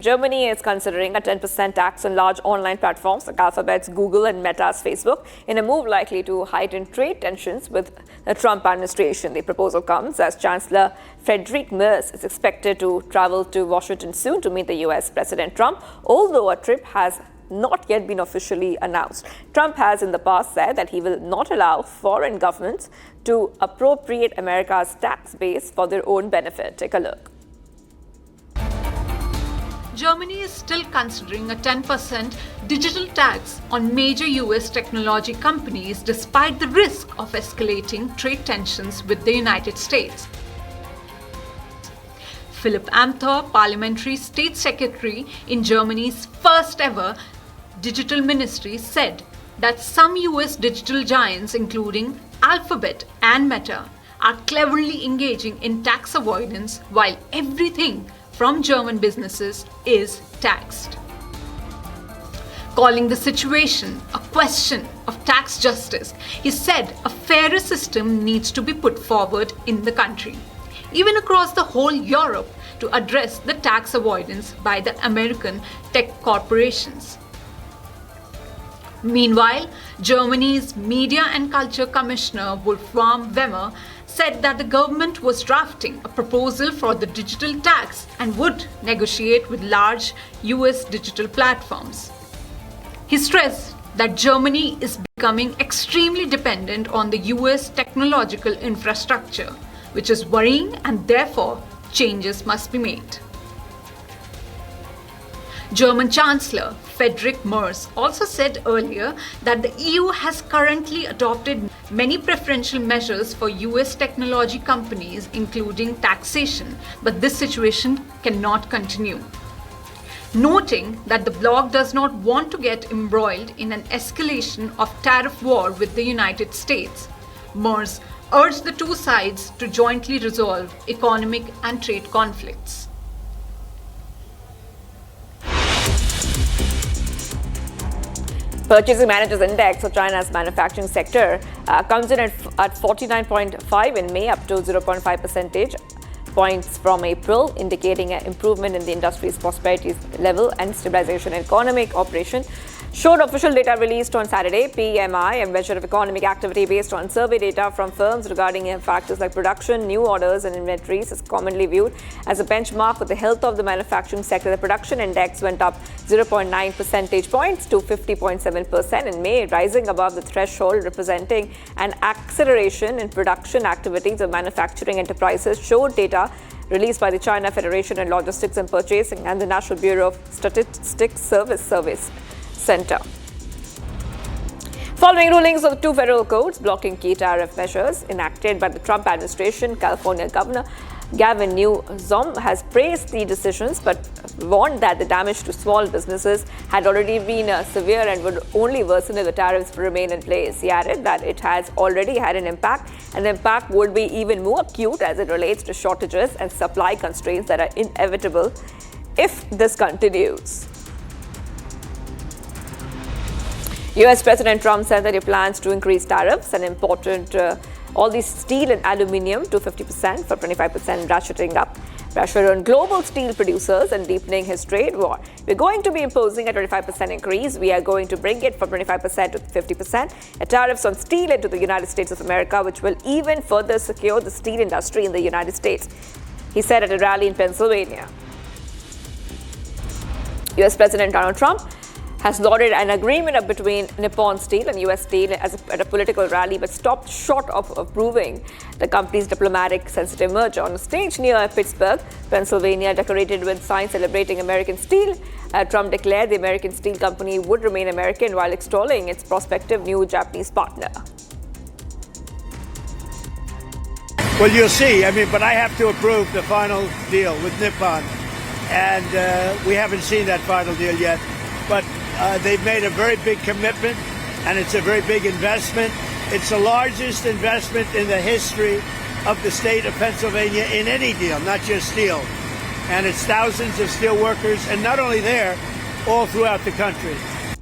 Germany is considering a 10% tax on large online platforms like Alphabet's Google and Meta's Facebook in a move likely to heighten trade tensions with the Trump administration. The proposal comes as Chancellor Friedrich Merz is expected to travel to Washington soon to meet the U.S. President Trump, although a trip has not yet been officially announced. Trump has in the past said that he will not allow foreign governments to appropriate America's tax base for their own benefit. Take a look. Germany is still considering a 10% digital tax on major US technology companies despite the risk of escalating trade tensions with the United States. Philipp Amthor, Parliamentary State Secretary in Germany's first ever digital ministry, said that some US digital giants, including Alphabet and Meta, are cleverly engaging in tax avoidance while everything from German businesses is taxed. Calling the situation a question of tax justice, he said a fairer system needs to be put forward in the country, even across the whole Europe, to address the tax avoidance by the American tech corporations. Meanwhile, Germany's Media and Culture Commissioner Wolfram Wemmer said that the government was drafting a proposal for the digital tax and would negotiate with large US digital platforms. He stressed that Germany is becoming extremely dependent on the US technological infrastructure, which is worrying, and therefore changes must be made. German Chancellor Friedrich Merz also said earlier that the EU has currently adopted many preferential measures for US technology companies, including taxation, but this situation cannot continue. Noting that the bloc does not want to get embroiled in an escalation of tariff war with the United States, Merz urged the two sides to jointly resolve economic and trade conflicts. Purchasing Managers Index for China's manufacturing sector comes in at 49.5 in May, up to 0.5 percentage points from April, indicating an improvement in the industry's prosperity level and stabilization in economic operation. Showed official data released on Saturday. PMI, a measure of economic activity based on survey data from firms regarding factors like production, new orders and inventories, is commonly viewed as a benchmark for the health of the manufacturing sector. The production index went up 0.9 percentage points to 50.7% in May, rising above the threshold, representing an acceleration in production activities of manufacturing enterprises, showed data released by the China Federation of Logistics and Purchasing and the National Bureau of Statistics Service Center. Following rulings of the two federal courts blocking key tariff measures enacted by the Trump administration, California Governor Gavin Newsom has praised the decisions but warned that the damage to small businesses had already been severe and would only worsen if the tariffs remain in place. He added that it has already had an impact, and the impact would be even more acute as it relates to shortages and supply constraints that are inevitable if this continues. US President Trump said that he plans to increase tariffs and important all the steel and aluminium to 50% for 25%, ratcheting up pressure on global steel producers and deepening his trade war. We're going to be imposing a 25% increase. We are going to bring it from 25% to 50%. Tariffs on steel into the United States of America, which will even further secure the steel industry in the United States, he said at a rally in Pennsylvania. US President Donald Trump has lauded an agreement between Nippon Steel and US Steel at a political rally, but stopped short of approving the company's diplomatic sensitive merger. On a stage near Pittsburgh, Pennsylvania, decorated with signs celebrating American steel, Trump declared the American steel company would remain American while extolling its prospective new Japanese partner. Well, you'll see. But I have to approve the final deal with Nippon, and we haven't seen that final deal yet. But they've made a very big commitment, and it's a very big investment. It's the largest investment in the history of the state of Pennsylvania in any deal, not just steel. And it's thousands of steel workers, and not only there, all throughout the country.